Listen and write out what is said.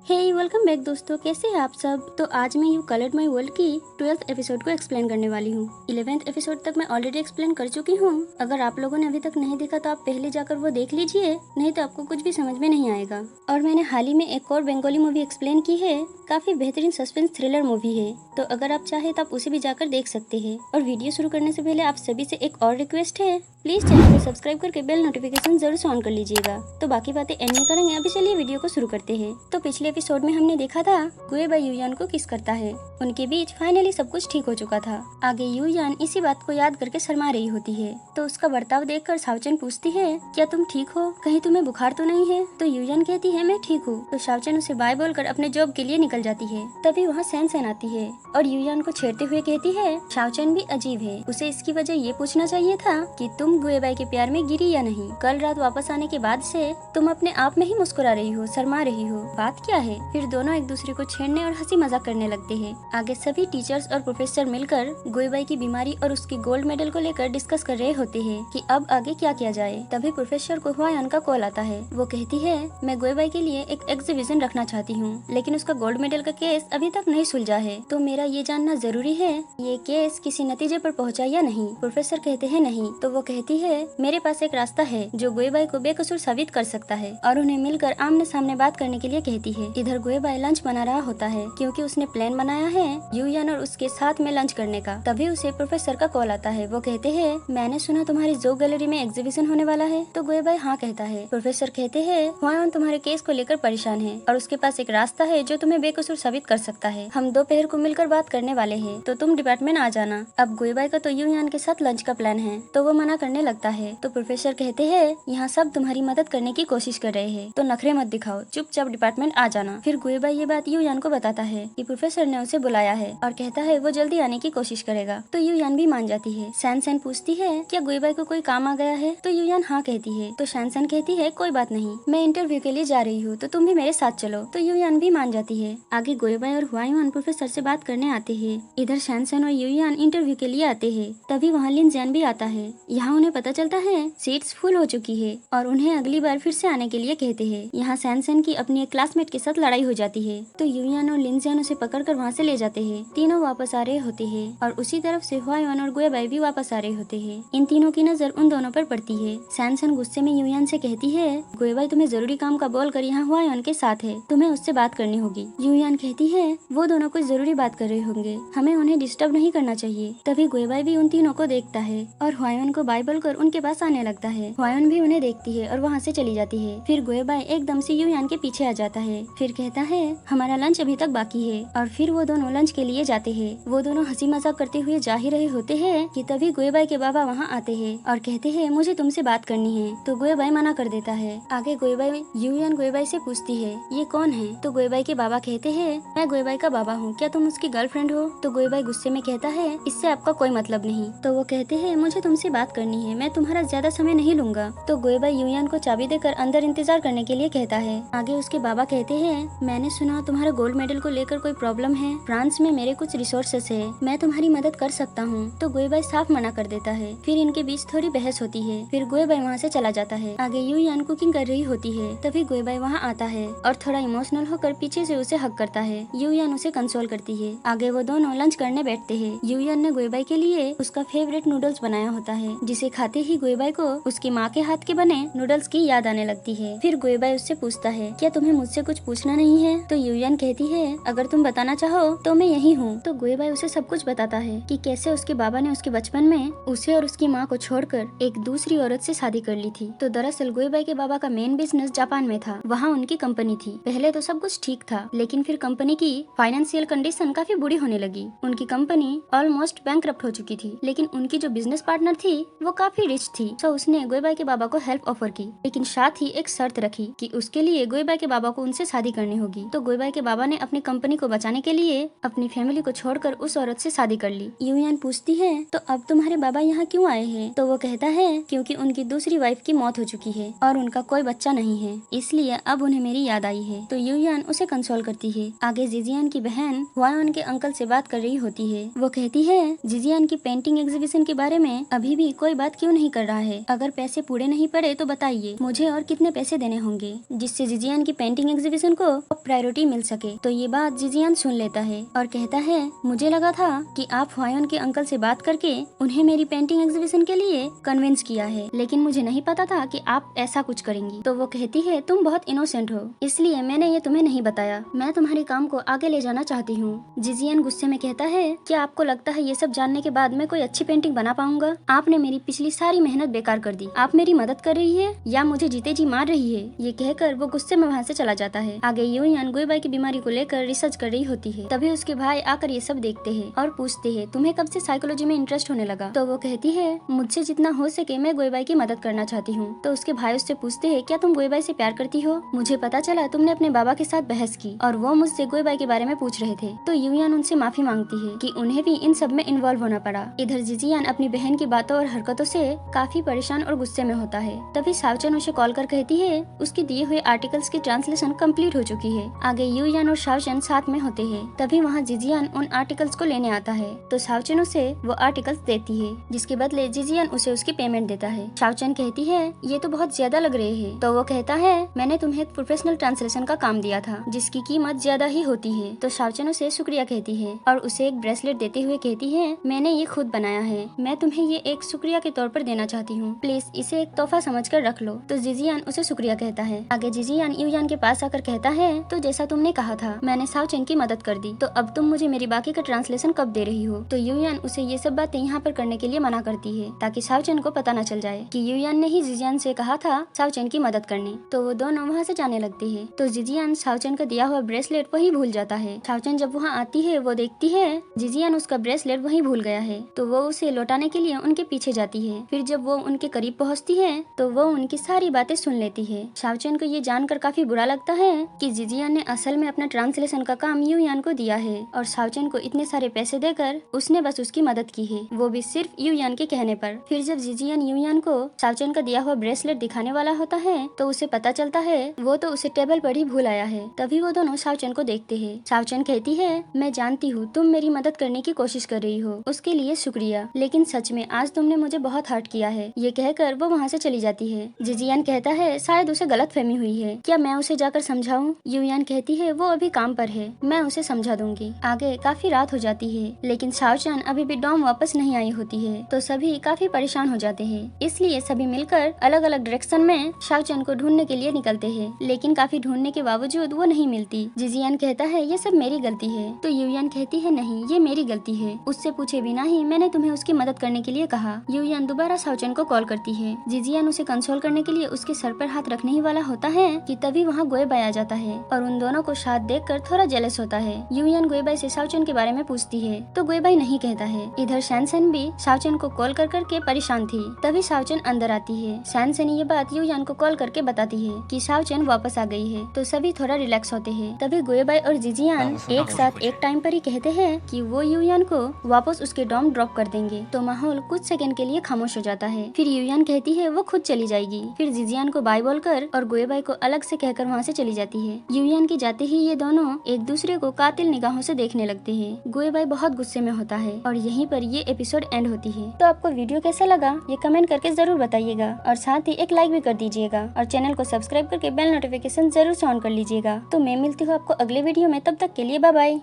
हे welcome back दोस्तों, कैसे हैं आप सब। तो आज मैं यू कलर्ड माई वर्ल्ड की 12th एपिसोड को एक्सप्लेन करने वाली हूँ। 11th एपिसोड तक मैं ऑलरेडी एक्सप्लेन कर चुकी हूँ। अगर आप लोगों ने अभी तक नहीं देखा तो आप पहले जाकर वो देख लीजिए, नहीं तो आपको कुछ भी समझ में नहीं आएगा। और मैंने हाल ही में एक और बंगाली मूवी एक्सप्लेन की है, काफी बेहतरीन सस्पेंस थ्रिलर मूवी है, तो अगर आप चाहे तो आप उसे भी जाकर देख सकते हैं। और वीडियो शुरू करने से पहले आप सभी से एक और रिक्वेस्ट है, प्लीज चैनल को सब्सक्राइब करके बेल नोटिफिकेशन जरूर से ऑन कर लीजिएगा। तो बाकी बातें एंड में करेंगे, अभी चलिए वीडियो को शुरू करते हैं। तो पिछले एपिसोड में हमने देखा था गुएबाई यूयान को किस करता है, उनके बीच फाइनली सब कुछ ठीक हो चुका था। आगे यूयान इसी बात को याद करके शर्मा रही होती है, तो उसका बर्ताव देखकर शाओचेन पूछती है, क्या तुम ठीक हो, कहीं तुम्हें बुखार तो नहीं है। तो यूयान कहती है मैं ठीक हूँ। तो शाओचेन उसे बाय बोलकर अपने जॉब के लिए निकल जाती है। तभी वहाँ सैन आती है और यूयान को छेड़ते हुए कहती है शाओचेन भी अजीब है, उसे इसकी वजह ये पूछना चाहिए था कि तुम गुएबाई के प्यार में गिरी या नहीं। कल रात वापस आने के बाद से तुम अपने आप में ही मुस्कुरा रही हो, शर्मा रही हो, बात क्या है। फिर दोनों एक दूसरे को छेड़ने और हंसी मजाक करने लगते हैं। आगे सभी टीचर्स और प्रोफेसर मिलकर गुएबाई की बीमारी और उसकी गोल्ड मेडल को लेकर डिस्कस कर रहे होते हैं कि अब आगे क्या किया जाए। तभी प्रोफेसर को हुआयान का कॉल आता है। वो कहती है मैं गुएबाई के लिए एक एग्जीबिशन रखना चाहती हूँ, लेकिन उसका गोल्ड मेडल का केस अभी तक नहीं सुलझा है, तो मेरा ये जानना जरूरी है ये केस किसी नतीजे पर पहुँचा या नहीं। प्रोफेसर कहते हैं नहीं। तो वो कहती है मेरे पास एक रास्ता है जो गुएबाई को बेकसूर साबित कर सकता है, और उन्हें मिलकर आमने सामने बात करने के लिए कहती है। इधर गुएबाई लंच बना रहा होता है क्योंकि उसने प्लान बनाया है यूयान और उसके साथ में लंच करने का। तभी उसे प्रोफेसर का कॉल आता है। वो कहते हैं मैंने सुना तुम्हारी जो गैलरी में एग्जीबिशन होने वाला है। तो गुएबाई हाँ कहता है। प्रोफेसर कहते हैं हुआयान तुम्हारे केस को लेकर परेशान है और उसके पास एक रास्ता है जो तुम्हें बेकसूर साबित कर सकता है। हम दोपहर को मिलकर बात करने वाले हैं, तो तुम डिपार्टमेंट आ जाना। अब गुएबाई का तो यूयान के साथ लंच का प्लान है, तो वो मना करने लगता है। तो प्रोफेसर कहते हैं यहाँ सब तुम्हारी मदद करने की कोशिश कर रहे हैं, तो नखरे मत दिखाओ, चुपचाप डिपार्टमेंट आ जाना। फिर गुएबाई ये बात यूयान को बताता है कि प्रोफेसर ने उसे बुलाया है और कहता है वो जल्दी आने की कोशिश करेगा। तो यूयान भी मान जाती है। सैन पूछती है क्या गुएबाई को कोई काम आ गया है। तो यूयान हाँ कहती है। तो सैन कहती है कोई बात नहीं, मैं इंटरव्यू के लिए जा रही हूँ, तो तुम भी मेरे साथ चलो। तो यूयान भी मान जाती है। आगे गुएबाई और हुआयान प्रोफेसर से बात करने आते हैं। इधर सैन और यूयान इंटरव्यू के लिए आते हैं। तभी वहाँ लिन जैन भी आता है। यहाँ उन्हें पता चलता है सीट्स फुल हो चुकी है और उन्हें अगली बार फिर से आने के लिए कहते हैं। यहाँ सैन की अपनी एक क्लासमेट के साथ लड़ाई हो जाती है, तो यूयान और लिन जैन उसे पकड़कर वहाँ से ले जाते हैं। तीनों वापस आ रहे होते हैं और उसी तरफ से हुआयान और गुएबाई भी वापस आ रहे होते हैं। इन तीनों की नजर उन दोनों पर पड़ती है। सैन गुस्से में यूयान से कहती है गुएबाई तुम्हें जरूरी काम का बोल कर यहाँ हुआयान के साथ है, तुम्हें उससे बात करनी होगी। यूयान कहती है वो दोनों कोई जरूरी बात कर रहे होंगे, हमें उन्हें डिस्टर्ब नहीं करना चाहिए। तभी गुएबाई भी उन तीनों को देखता है और हुआयान को बाय बोलकर उनके पास आने लगता है। हुआयान भी उन्हें देखती है और वहाँ से चली जाती है। फिर गुएबाई एकदम से यूयान के पीछे आ जाता है। फिर कहता है हमारा लंच अभी तक बाकी है, और फिर वो दोनों लंच के लिए जाते हैं। वो दोनों हंसी मजाक करते हुए जा ही रहे होते हैं कि तभी गुएबाई के बाबा वहाँ आते हैं और कहते हैं मुझे तुमसे बात करनी है। तो गुएबाई मना कर देता है। आगे गुएबाई यूयान गुएबाई से पूछती है ये कौन है। तो गुएबाई के बाबा कहते हैं मैं गुएबाई का बाबा हूँ, क्या तुम उसकी गर्लफ्रेंड हो। तो गुएबाई गुस्से में कहता है इससे आपका कोई मतलब नहीं। तो वो कहते हैं मुझे तुमसे बात करनी है, मैं तुम्हारा ज्यादा समय नहीं लूंगा। तो गुएबाई यूयान को चाबी देकर अंदर इंतजार करने के लिए कहता है। आगे उसके बाबा कहते हैं मैंने सुना तुम्हारा गोल्ड मेडल को लेकर कोई प्रॉब्लम है, फ्रांस में मेरे कुछ रिसोर्सेस है, मैं तुम्हारी मदद कर सकता हूँ। तो गुएबाई साफ मना कर देता है। फिर इनके बीच थोड़ी बहस होती है। फिर गुएबाई वहाँ से चला जाता है। आगे यूयान कुकिंग कर रही होती है। तभी गुएबाई वहाँ आता है और थोड़ा इमोशनल होकर पीछे से उसे हक करता है। यूयान उसे कंसोल करती है। आगे वो दोनों लंच करने बैठते हैं। यूयान ने गुएबाई के लिए उसका फेवरेट नूडल्स बनाया होता है, जिसे खाते ही गुएबाई को उसकी माँ के हाथ के बने नूडल्स की याद आने लगती है। फिर गुएबाई उससे पूछता है क्या तुम्हें मुझसे कुछ पूछना नहीं है। तो यूयान कहती है अगर तुम बताना चाहो तो मैं यही हूँ। तो गुएबाई उसे सब कुछ बताता है कि कैसे उसके बाबा ने उसके बचपन में उसे और उसकी माँ को छोड़कर एक दूसरी औरत से शादी कर ली थी। तो दरअसल गुएबाई के बाबा का मेन बिजनेस जापान में था, वहाँ उनकी कंपनी थी। पहले तो सब कुछ ठीक था, लेकिन फिर कंपनी की फाइनेंशियल कंडीशन काफी बुरी होने लगी। उनकी कंपनी ऑलमोस्ट बैंकरप्ट हो चुकी थी, लेकिन उनकी जो बिजनेस पार्टनर थी वो काफी रिच थी। तो उसने गुएबाई के बाबा को हेल्प ऑफर की, लेकिन साथ ही एक शर्त रखी कि उसके लिए गुएबाई के बाबा को उनसे शादी करनी होगी। तो गुएबाई के बाबा ने अपनी कंपनी को बचाने के लिए अपनी फैमिली को छोड़कर उस औरत से शादी कर ली। यूयान पूछती है तो अब तुम्हारे बाबा यहाँ क्यों आए हैं। तो वो कहता है क्योंकि उनकी दूसरी वाइफ की मौत हो चुकी है और उनका कोई बच्चा नहीं है, इसलिए अब उन्हें मेरी याद आई है। तो यूयान उसे कंसोल करती है। आगे जिजियान की बहन हुआयान के अंकल से बात कर रही होती है। वो कहती है जिजियान की पेंटिंग एग्जीबिशन के बारे में अभी भी कोई बात क्यों नहीं कर रहा है, अगर पैसे पूरे नहीं पड़े तो बताइए मुझे और कितने पैसे देने होंगे जिससे जिजियान की पेंटिंग एग्जीबिशन को प्रायोरिटी मिल सके। तो ये बात जिजियान सुन लेता है और कहता है, मुझे लगा था कि आप ह्वायोन के अंकल से बात करके उन्हें मेरी पेंटिंग एग्जीबिशन के लिए कन्विंस किया है, लेकिन मुझे नहीं पता था कि आप ऐसा कुछ करेंगी। तो वो कहती है, तुम बहुत इनोसेंट हो, इसलिए मैंने ये तुम्हें नहीं बताया। मैं तुम्हारे काम को आगे ले जाना चाहती हूँ। जिजियान गुस्से में कहता है, क्या आपको लगता है ये सब जानने के बाद मैं कोई अच्छी पेंटिंग बना पाऊंगा? आपने मेरी पिछली सारी मेहनत बेकार कर दी। आप मेरी मदद कर रही है या मुझे जीते जी मार रही है? ये कहकर वो गुस्से में वहाँ से चला जाता है। आगे यूयान गोएबाई की बीमारी को लेकर रिसर्च कर रही होती है। तभी उसके भाई आकर ये सब देखते हैं और पूछते हैं, तुम्हें कब से साइकोलॉजी में इंटरेस्ट होने लगा? तो वो कहती है, मुझसे जितना हो सके मैं गोएबाई की मदद करना चाहती हूँ। तो उसके भाई उससे पूछते हैं, क्या तुम गोएबाई से प्यार करती हो? मुझे पता चला तुमने अपने बाबा के साथ बहस की और वो मुझसे गोएबाई के बारे में पूछ रहे थे। तो यूयान उनसे माफी मांगती है कि उन्हें भी इन सब में इन्वॉल्व होना पड़ा। इधर जिजियान अपनी बहन की बातों और हरकतों से काफी परेशान और गुस्से में होता है। तभी शाओचन उसे कॉल कर कहती है, उसके दिए हुए आर्टिकल्स की ट्रांसलेशन कंप्लीट हो चुकी है। आगे यूयान और शाओचन साथ में होते हैं। तभी वहाँ जिजियान उन आर्टिकल्स को लेने आता है। तो शाओचन उसे वो आर्टिकल्स देती है, जिसके बदले जिजियान उसे उसकी पेमेंट देता है। शाओचन कहती है, ये तो बहुत ज्यादा लग रहे हैं। तो वो कहता है, मैंने तुम्हें एक प्रोफेशनल ट्रांसलेशन का काम दिया था, जिसकी कीमत ज्यादा ही होती है। तो शाओचन उसे शुक्रिया कहती है और उसे एक ब्रेसलेट देते हुए कहती है, मैंने ये खुद बनाया है, मैं तुम्हें ये एक शुक्रिया के तौर पर देना चाहती हूँ, प्लीज इसे एक तोहफा समझकर रख लो। तो जिजियान उसे शुक्रिया कहता है। आगे जिजियान यूयान के पास आकर कहता है, तो जैसा तुमने कहा था मैंने शाओचन की मदद कर दी, तो अब तुम मुझे मेरी बाकी का ट्रांसलेशन कब दे रही हो? तो यूयान उसे ये सब बातें यहाँ पर करने के लिए मना करती है, ताकि शाओचन को पता न चल जाए कि यूयान ने ही जिजियान से कहा था शाओचन की मदद करने। तो वो दोनों वहाँ से जाने लगते हैं। तो जिजियान शाओचन का दिया हुआ ब्रेसलेट वही भूल जाता है। शाओचन जब वहाँ आती है, वो देखती है जिजियान उसका ब्रेसलेट वही भूल गया है। तो वो उसे लौटाने के लिए उनके पीछे जाती है। फिर जब वो उनके करीब पहुँचती है तो वो उनकी सारी बातें सुन लेती है। शाओचन को ये जानकर काफी बुरा लगता है कि जिजियान ने असल में अपना ट्रांसलेशन का काम यूयान को दिया है और शाओचन को इतने सारे पैसे देकर उसने बस उसकी मदद की है, वो भी सिर्फ यूयान के कहने पर। फिर जब जिजियान यूयान को शाओचन का दिया हुआ ब्रेसलेट दिखाने वाला होता है तो उसे पता चलता है वो तो उसे टेबल पर ही भूल आया है। तभी वो दोनों शाओचन को देखते हैं। शाओचन कहती है, मैं जानती हूँ तुम मेरी मदद करने की कोशिश कर रही हो, उसके लिए शुक्रिया, लेकिन सच में आज तुमने मुझे बहुत हर्ट किया है। ये कहकर वो वहाँ से चली जाती है। जिजियान कहता है, शायद उसे गलतफहमी हुई है, क्या मैं उसे जाकर समझाऊं? यूयान कहती है, वो अभी काम पर है, मैं उसे समझा दूंगी। आगे काफी रात हो जाती है, लेकिन शाओचन अभी भी डॉम वापस नहीं आई होती है। तो सभी काफी परेशान हो जाते हैं, इसलिए सभी मिलकर अलग अलग डायरेक्शन में शाओचन को ढूंढने के लिए निकलते हैं, लेकिन काफी ढूंढने के बावजूद वो नहीं मिलती। जिजियान कहता है, ये सब मेरी गलती है। तो यूयान कहती है, नहीं ये मेरी गलती है, उससे पूछे बिना ही मैंने तुम्हें उसकी मदद करने के लिए कहा। यूयान दोबारा शाओचन को कॉल करती है। जिजियान उसे कंसोल करने के लिए उसके सर पर हाथ रखने ही वाला होता है कि तभी वहाँ गोएबाई आ जाता है और उन दोनों को साथ देखकर थोड़ा जेलस होता है। यूयान गोएबाई से शाओचन के बारे में पूछती है तो गोएबाई नहीं कहता है। इधर सैनसन भी शाओचन को कॉल कर करके परेशान थी। तभी शाओचन अंदर आती है। सैनसन ये बात यूयान को कॉल करके बताती है कि शाओचन वापस आ गई है। तो सभी थोड़ा रिलैक्स होते हैं। तभी गोएबाई और जिजियान एक साथ एक टाइम पर ही कहते हैं कि वो यूयान को वापस उसके डॉम ड्रॉप कर देंगे। तो माहौल कुछ सेकंड के लिए खामोश हो जाता है। फिर यूयान कहती है वो खुद चली जाएगी। फिर जिजियान को बाय बोलकर और गोएबाई को अलग से कहकर वहाँ से चली जाती है। यूयान के जाते ही ये दोनों एक दूसरे को कातिल निगाहों से देखने लगते हैं। गोएबाई बहुत गुस्से में होता है और यहीं पर ये एपिसोड एंड होती है। तो आपको वीडियो कैसा लगा ये कमेंट करके जरूर बताइएगा और साथ ही एक लाइक भी कर दीजिएगा और चैनल को सब्सक्राइब करके बेल नोटिफिकेशन जरूर से ऑन कर लीजिएगा। तो मैं मिलती हूँ आपको अगले वीडियो में, तब तक के लिए बाय बाय।